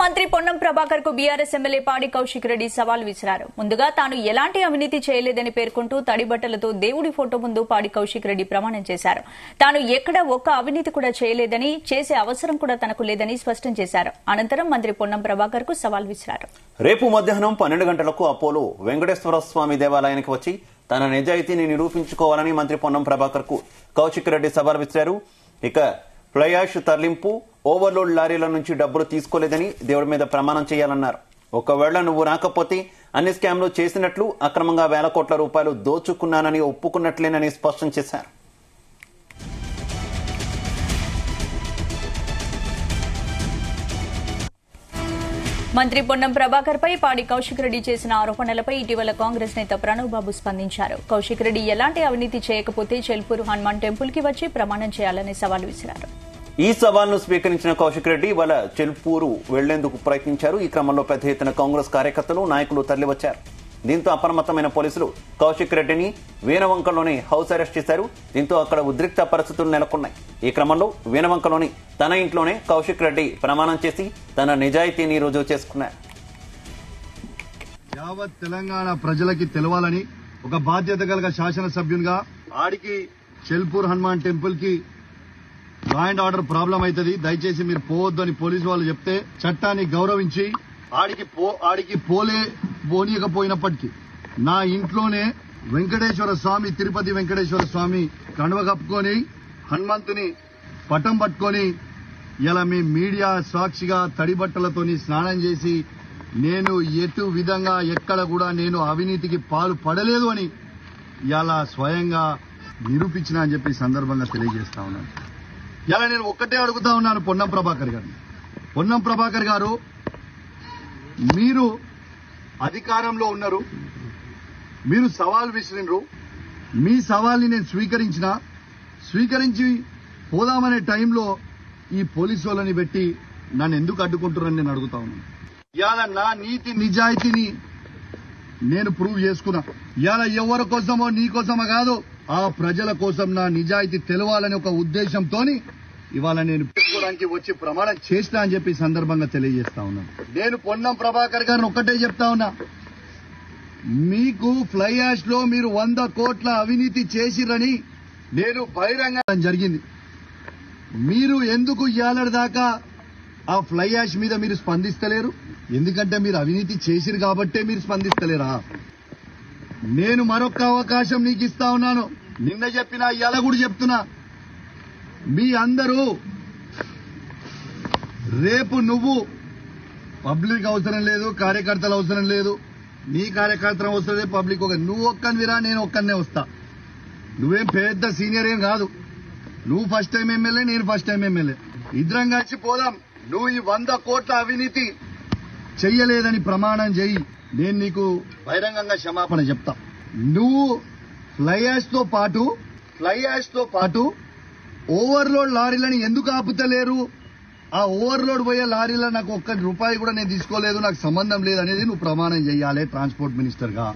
మంత్రి పొన్నం ప్రభాకర్ కు BRS MLA పాడి కౌశిక్ రెడ్డి సవాల్ విసిరారు. ముందుగా తాను ఎలాంటి అవినీతి చేయలేదని పేర్కొంటూ తడిబట్టలతో దేవుడి ఫోటో ముందు పాడి కౌశిక్ రెడ్డి ప్రమాణం చేశారు. తాను ఎక్కడ ఒక్క అవినీతి కూడా చేయలేదని, చేసే అవసరం కూడా తనకు లేదని స్పష్టం చేశారు. అనంతరం మంత్రి పొన్నం ప్రభాకర్ కు సవాల్ విసిరారు. రేపు మధ్యాహ్నం 12 గంటలకు అపోలో వెంకటేశ్వర స్వామి దేవాలయానికి వచ్చి తన నిజాయితీని నిరూపించుకోవాలని మంత్రి పొన్నం ప్రభాకర్ కు కౌశిక్ రెడ్డి సవాల్ విసిరారు. ఇక ఫ్లై యాష్ తరలింపు, ఓవర్లోడ్ లారీల నుంచి డబ్బులు తీసుకోలేదని దేవుడి మీద ప్రమాణం చేయాలన్నారు. ఒకవేళ నువ్వు రాకపోతే అన్ని స్కామ్లు చేసినట్లు, అక్రమంగా వేల కోట్ల రూపాయలు దోచుకున్నానని ఒప్పుకున్నట్లేనని స్పష్టం చేశారు. మంత్రి పొన్నం ప్రభాకర్ పై పాడి కౌశిక్ రెడ్డి చేసిన ఆరోపణలపై ఇటీవల కాంగ్రెస్ నేత ప్రణవ్ బాబు స్పందించారు. కౌశిక్ రెడ్డి ఎలాంటి అవినీతి చేయకపోతే చెల్పూరు హనుమాన్ టెంపుల్ కి వచ్చి ప్రమాణం చేయాలని సవాల్ విసిరారు. ఈ సవాల్ను స్వీకరించిన కౌశిక్ రెడ్డి వాళ్ళ చెల్పూరు వెళ్లేందుకు ప్రయత్నించారు. ఈ క్రమంలో పెద్ద ఎత్తున కాంగ్రెస్ కార్యకర్తలు, నాయకులు తరలివచ్చారు. దీంతో అప్రమత్తమైన పోలీసులు కౌశిక్ రెడ్డిని వీణవంకలోని హౌస్ అరెస్ట్ చేశారు. దీంతో అక్కడ ఉద్రిక్త పరిస్థితులు నెలకొన్నాయి. ఈ క్రమంలో వీణవంకలోని తన ఇంట్లోనే కౌశిక్ రెడ్డి ప్రమాణం చేసి తన నిజాయితీని రుజువు చేసుకున్నారు. యావత్ తెలంగాణ ప్రజలకి తెలవాలని ఒక బాధ్యత గల శాసనసభ్యునిగా ఆడికి చెల్పూర్ హనుమాన్ టెంపుల్ కి లా అండ్ ఆర్డర్ ప్రాబ్లం అవుతుంది, దయచేసి మీరు పోవద్దు అని పోలీసు వాళ్ళు చెప్తే చట్టాన్ని గౌరవించి ఆడికి పోనీయకపోయినప్పటికీ నా ఇంట్లోనే వెంకటేశ్వర స్వామి, తిరుపతి వెంకటేశ్వర స్వామి కండువ కప్పుకొని హనుమంతుని పటం పట్టుకొని ఇలా మీ మీడియా సాక్షిగా తడిబట్టలతోని స్నానం చేసి నేను ఎటు విధంగా ఎక్కడ కూడా నేను అవినీతికి పాలు పడలేదు అని ఇలా స్వయంగా నిరూపించిన అని చెప్పి సందర్భంగా తెలియజేస్తా ఉన్నాను. ఇలా నేను ఒక్కటే అడుగుతా ఉన్నాను పొన్నం ప్రభాకర్ గారిని. పొన్నం ప్రభాకర్ గారు, మీరు అధికారంలో ఉన్నారు, మీరు సవాల్ విసిరినరు. మీ సవాల్ని నేను స్వీకరించి పోదామనే టైంలో ఈ పోలీసు వాళ్ళని పెట్టి నన్ను ఎందుకు అడ్డుకుంటున్నారని నేను అడుగుతా ఉన్నాను. ఇవాళ నా నీతి నిజాయితీని నేను ప్రూవ్ చేసుకున్నా. ఇవాళ ఎవరి కోసమో నీ కోసమో కాదు, ఆ ప్రజల కోసం నా నిజాయితీ తెలవాలని ఒక ఉద్దేశంతో ఇవాళ నేను పెట్టుకోవడానికి వచ్చి ప్రమాణం చేస్తా అని చెప్పి సందర్భంగా తెలియజేస్తా ఉన్నాను. నేను పొన్నం ప్రభాకర్ గారిని ఒక్కటే చెప్తా ఉన్నా, మీకు ఫ్లై యాష్ లో మీరు 100 కోట్ల అవినీతి చేసిరని నేను బహిరంగ జరిగింది. మీరు ఎందుకు ఇయ్యాలటి దాకా ఆ ఫ్లై యాష్ మీద మీరు స్పందిస్తలేరు? ఎందుకంటే మీరు అవినీతి చేసిరు కాబట్టే మీరు స్పందిస్తలేరా? నేను మరొక అవకాశం నీకు ఇస్తా ఉన్నాను. నిన్న చెప్పినా ఇవాళ కూడా చెప్తున్నా, మీ అందరూ రేపు నువ్వు పబ్లిక్ అవసరం లేదు, కార్యకర్తలు అవసరం లేదు, నీ కార్యకర్తలు అవసరం లేదు, పబ్లిక్ నువ్వు ఒక్కనివిరా, నేను ఒక్కనే వస్తా. నువ్వేం పెద్ద సీనియర్ ఏం కాదు, నువ్వు ఫస్ట్ టైం ఎమ్మెల్యే, నేను ఫస్ట్ టైం ఎమ్మెల్యే. ఇద్దరం కలిసి పోదాం. నువ్వు ఈ 100 కోట్ల అవినీతి చెయ్యలేదని ప్రమాణం చెయ్యి, నేను నీకు బహిరంగంగా క్షమాపణ చెప్తా. నువ్వు ఫ్లై యాష్ తో పాటు ఓవర్లోడ్ లారీలను ఎందుకు ఆపుతలేరు? ఆ ఓవర్లోడ్ పోయే లారీలో నాకు ఒక్క రూపాయి కూడా నేను తీసుకోలేదు, నాకు సంబంధం లేదు అనేది నువ్వు ప్రమాణం చేయాలి ట్రాన్స్పోర్ట్ మినిస్టర్ గా.